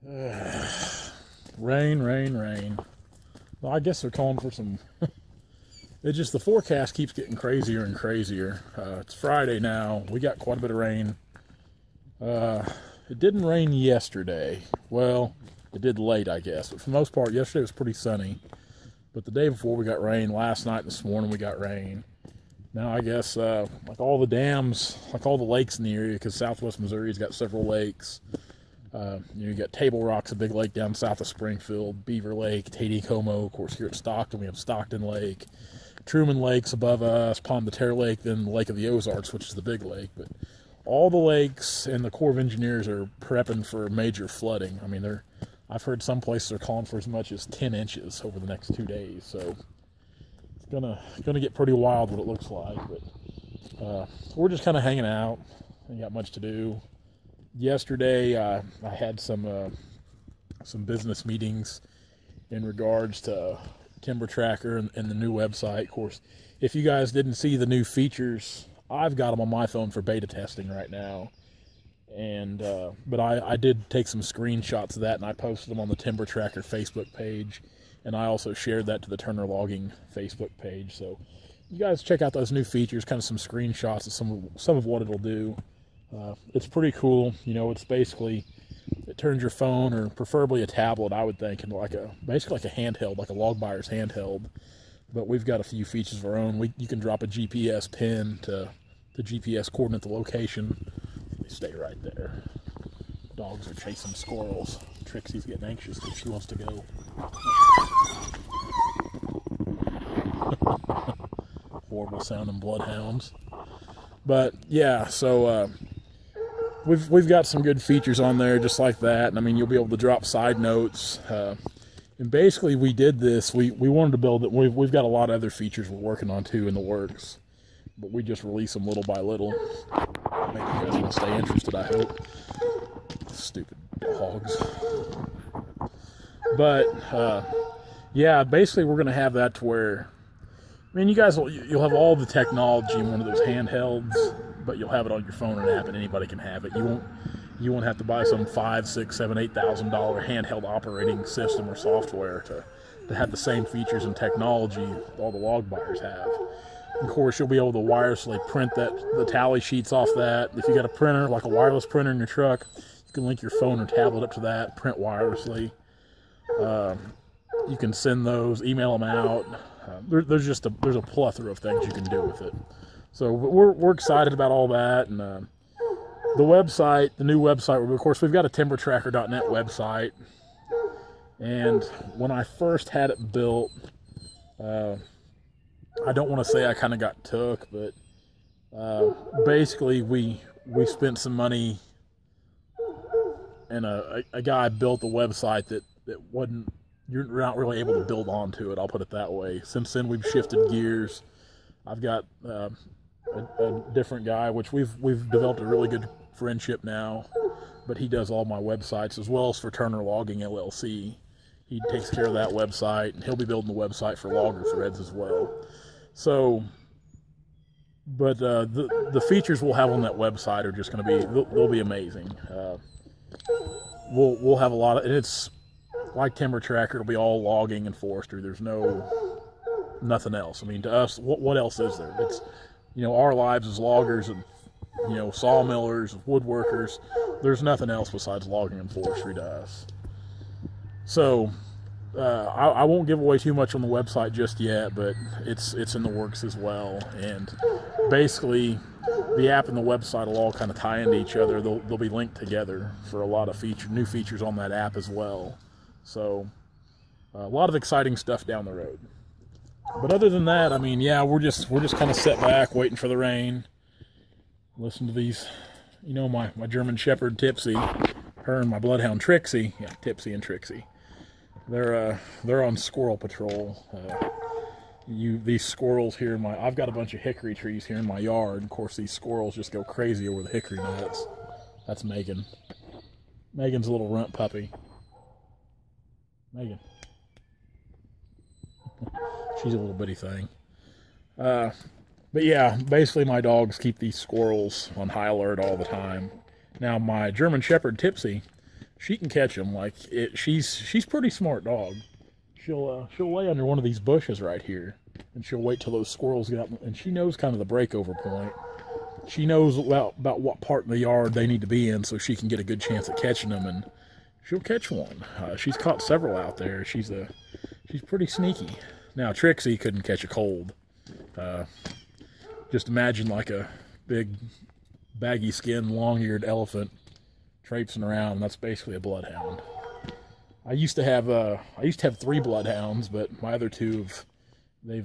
Rain, rain, rain. Well, I guess they're calling for some. It's just the forecast keeps getting crazier and crazier. It's Friday now. We got quite a bit of rain. It didn't rain yesterday. Well, it did late, I guess. But for the most part, yesterday was pretty sunny. But the day before we got rain. Last night and this morning we got rain. Now I guess like all the dams, like all the lakes in the area, because Southwest Missouri's got several lakes. You got Table Rock's a big lake down south of Springfield, Beaver Lake, Tady-Como. Of course, here at Stockton, we have Stockton Lake. Truman Lake's above us, Pomme de Terre Lake, then the Lake of the Ozarks, which is the big lake. But all the lakes and the Corps of Engineers are prepping for major flooding. I mean, I've heard some places are calling for as much as 10 inches over the next 2 days. So it's gonna get pretty wild what it looks like. But we're just kind of hanging out. Ain't got much to do. Yesterday, I had some business meetings in regards to Timber Tracker and the new website. Of course, if you guys didn't see the new features, I've got them on my phone for beta testing right now. And but I did take some screenshots of that, and I posted them on the Timber Tracker Facebook page, and I also shared that to the Turner Logging Facebook page. So you guys check out those new features, kind of some screenshots of some of what it'll do. It's pretty cool. You know, it's basically, it turns your phone, or preferably a tablet, I would think, into basically like a handheld, like a log buyer's handheld. But we've got a few features of our own. You can drop a GPS pin to the GPS coordinate the location. They stay right there. Dogs are chasing squirrels. Trixie's getting anxious because she wants to go. Horrible sounding bloodhounds. But yeah, so we've got some good features on there just like that. And I mean, you'll be able to drop side notes. And basically we did this, we wanted to build it. We've got a lot of other features we're working on too in the works, but we just release them little by little. Make you guys want to stay interested, I hope. Stupid hogs. But yeah, basically we're gonna have that to where, I mean, you'll have all the technology in one of those handhelds, but you'll have it on your phone and app, and anybody can have it. You won't have to buy some $5,000, $6,000, $7,000, $8,000 handheld operating system or software to have the same features and technology all the log buyers have. Of course, you'll be able to wirelessly print the tally sheets off that. If you got a printer, like a wireless printer in your truck, you can link your phone or tablet up to that, print wirelessly. You can send those, email them out. There's a plethora of things you can do with it. So we're excited about all that. And the website, the new website, of course, we've got a timbertracker.net website. And when I first had it built, I don't want to say I kind of got took, but basically we spent some money, and a guy built a website that wasn't, you're not really able to build onto it, I'll put it that way. Since then we've shifted gears. I've got a different guy, which we've developed a really good friendship now, but he does all my websites as well as for Turner Logging LLC. He takes care of that website, and he'll be building the website for Logger Threads as well. So, but the features we'll have on that website are just going to be, they'll be amazing. We'll have a lot of, and it's like Timber Tracker, it'll be all logging and forestry. There's nothing else. I mean, to us, what else is there? It's, you know, our lives as loggers and, you know, sawmillers, woodworkers. There's nothing else besides logging and forestry to us. So I won't give away too much on the website just yet, but it's in the works as well. And basically, the app and the website will all kind of tie into each other. They'll be linked together for a lot of new features on that app as well. So a lot of exciting stuff down the road. But other than that, I mean, yeah, we're just kind of set back, waiting for the rain. Listen to these, you know, my German Shepherd Tipsy, her and my Bloodhound Trixie, yeah, Tipsy and Trixie. They're on squirrel patrol. These squirrels here I've got a bunch of hickory trees here in my yard. And of course, these squirrels just go crazy over the hickory nuts. That's Megan. Megan's a little runt puppy. Megan. She's a little bitty thing. But yeah, basically my dogs keep these squirrels on high alert all the time. Now my German Shepherd Tipsy, she can catch them. Like she's pretty smart dog. She'll lay under one of these bushes right here, and she'll wait till those squirrels get up, and she knows kind of the breakover point. She knows about what part of the yard they need to be in, so she can get a good chance at catching them, and she'll catch one. She's caught several out there. She's pretty sneaky. Now Trixie couldn't catch a cold. Just imagine like a big baggy skinned long-eared elephant traipsing around. That's basically a bloodhound. I used to have 3 bloodhounds, but my other 2 they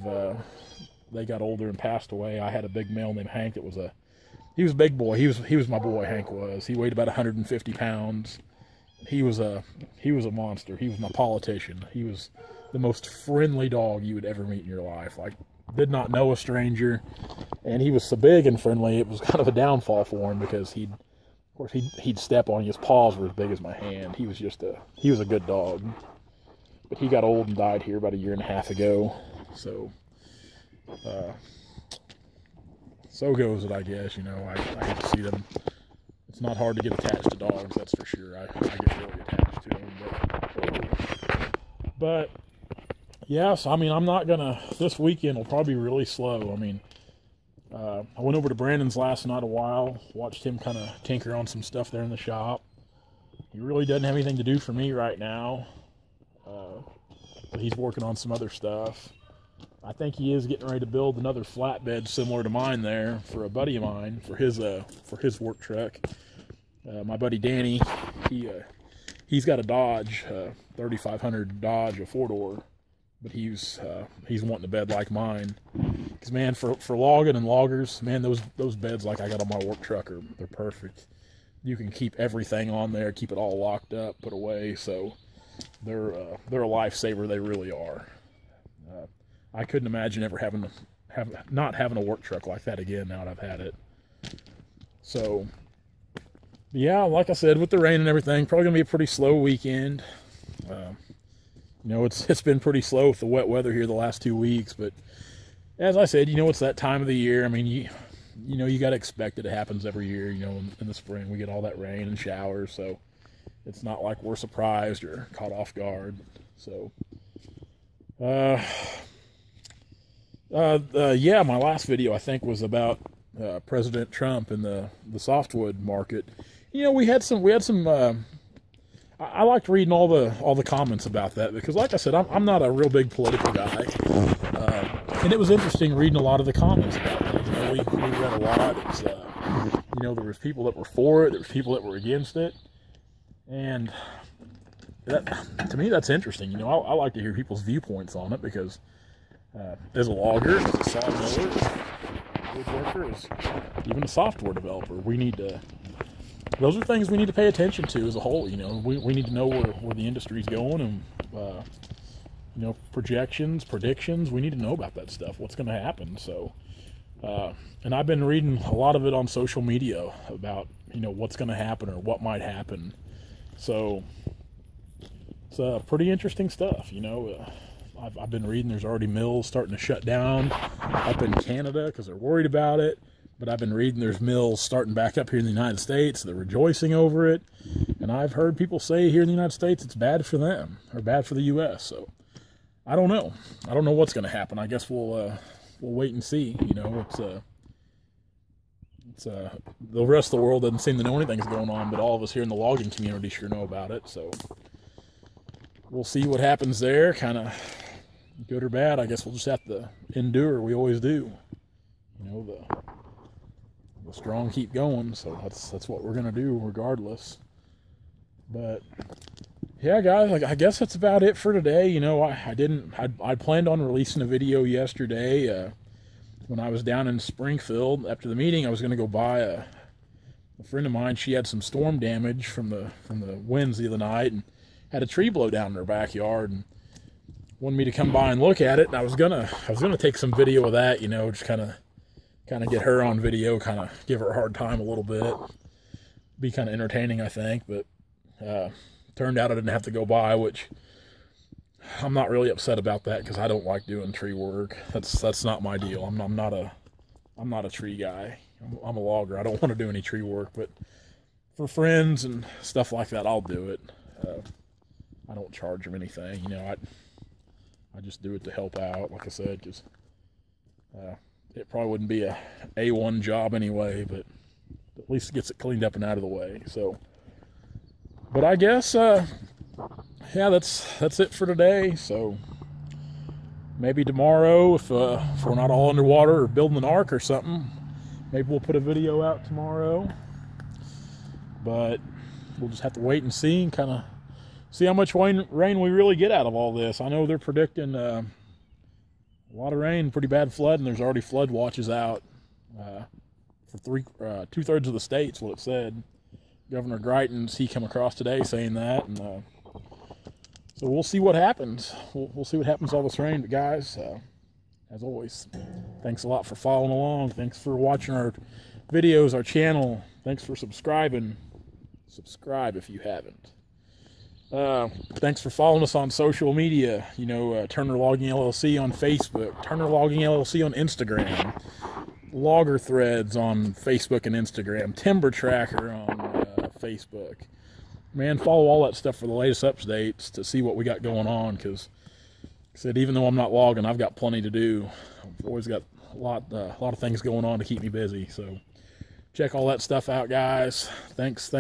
got older and passed away. I had a big male named Hank. He was a big boy. He was my boy. Hank was. He weighed about 150 pounds. He was a monster. He was my politician. He was the most friendly dog you would ever meet in your life. Like, did not know a stranger, and he was so big and friendly. It was kind of a downfall for him because he'd step on you. His paws were as big as my hand. He was a good dog, but he got old and died here about 1.5 years ago. So, so goes it, I guess. You know, I hate to see them. It's not hard to get attached to dogs, that's for sure. I get really attached to them, but yes, I mean, I'm not gonna. This weekend will probably be really slow. I mean, I went over to Brandon's last night a while, watched him kind of tinker on some stuff there in the shop. He really doesn't have anything to do for me right now, but he's working on some other stuff. I think he is getting ready to build another flatbed similar to mine there for a buddy of mine for his work truck. My buddy Danny, he's got a Dodge, 3500 Dodge, a 4-door, but he's wanting a bed like mine. Because man, for logging and loggers, man, those beds like I got on my work truck they're perfect. You can keep everything on there, keep it all locked up, put away. So they're a lifesaver. They really are. I couldn't imagine ever not having a work truck like that again now that I've had it. So, yeah, like I said, with the rain and everything, probably gonna be a pretty slow weekend. You know, it's been pretty slow with the wet weather here the last 2 weeks, but as I said, you know, it's that time of the year. I mean, you know, you got to expect it. It happens every year. You know, in the spring we get all that rain and showers, so it's not like we're surprised or caught off guard. So, yeah, my last video I think was about President Trump and the softwood market. You know, we had some. I liked reading all the comments about that because, like I said, I'm not a real big political guy, and it was interesting reading a lot of the comments about it. You know, we read a lot. It's you know, there was people that were for it, there was people that were against it, and to me that's interesting. You know, I like to hear people's viewpoints on it because. As a logger, as a sawmiller, woodworker, as even a software developer, those are things we need to pay attention to as a whole. You know, we need to know where the industry's going and, you know, projections, predictions. We need to know about that stuff, what's going to happen. So, and I've been reading a lot of it on social media about, you know, what's going to happen or what might happen. So, it's pretty interesting stuff, you know. I've been reading there's already mills starting to shut down up in Canada because they're worried about it. But I've been reading there's mills starting back up here in the United States. They're rejoicing over it. And I've heard people say here in the United States it's bad for them or bad for the U.S. So I don't know. I don't know what's going to happen. I guess we'll wait and see. You know, the rest of the world doesn't seem to know anything's going on, but all of us here in the logging community sure know about it. So we'll see what happens there. Kind of good or bad, I guess we'll just have to endure. We always do. You know, the strong keep going, so that's what we're gonna do regardless. But yeah, guys, I guess that's about it for today. You know, I planned on releasing a video yesterday when I was down in Springfield. After the meeting, I was gonna go buy a friend of mine. She had some storm damage from the winds the other night and had a tree blow down in her backyard and wanted me to come by and look at it. And I was gonna take some video of that, you know, just kind of get her on video, kind of give her a hard time a little bit, be kind of entertaining, I think. But turned out I didn't have to go by, which I'm not really upset about that because I don't like doing tree work. That's not my deal. I'm not a tree guy. I'm a logger. I don't want to do any tree work, but for friends and stuff like that, I'll do it. I don't charge them anything, you know. I just do it to help out, like I said, because it probably wouldn't be a A1 job anyway, but at least it gets it cleaned up and out of the way. So, but I guess, yeah, that's it for today. So maybe tomorrow, if we're not all underwater or building an ark or something, maybe we'll put a video out tomorrow. But we'll just have to wait and see, and kind of see how much rain we really get out of all this. I know they're predicting a lot of rain, pretty bad flood, and there's already flood watches out for 2/3 of the states, what it said. Governor Greitens, he come across today saying that, and so we'll see what happens. We'll see what happens with all this rain. But guys, as always, thanks a lot for following along. Thanks for watching our videos, our channel. Thanks for subscribing. Subscribe if you haven't. Thanks for following us on social media. You know, Turner Logging LLC on Facebook, Turner Logging LLC on Instagram, Logger Threads on Facebook and Instagram, Timber Tracker on Facebook. Man, follow all that stuff for the latest updates to see what we got going on, because like I said, even though I'm not logging, I've got plenty to do. I've always got a lot of things going on to keep me busy. So check all that stuff out, guys. Thanks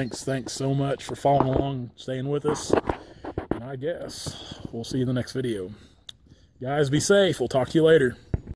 so much for following along, staying with us. And I guess we'll see you in the next video. Guys, be safe. We'll talk to you later.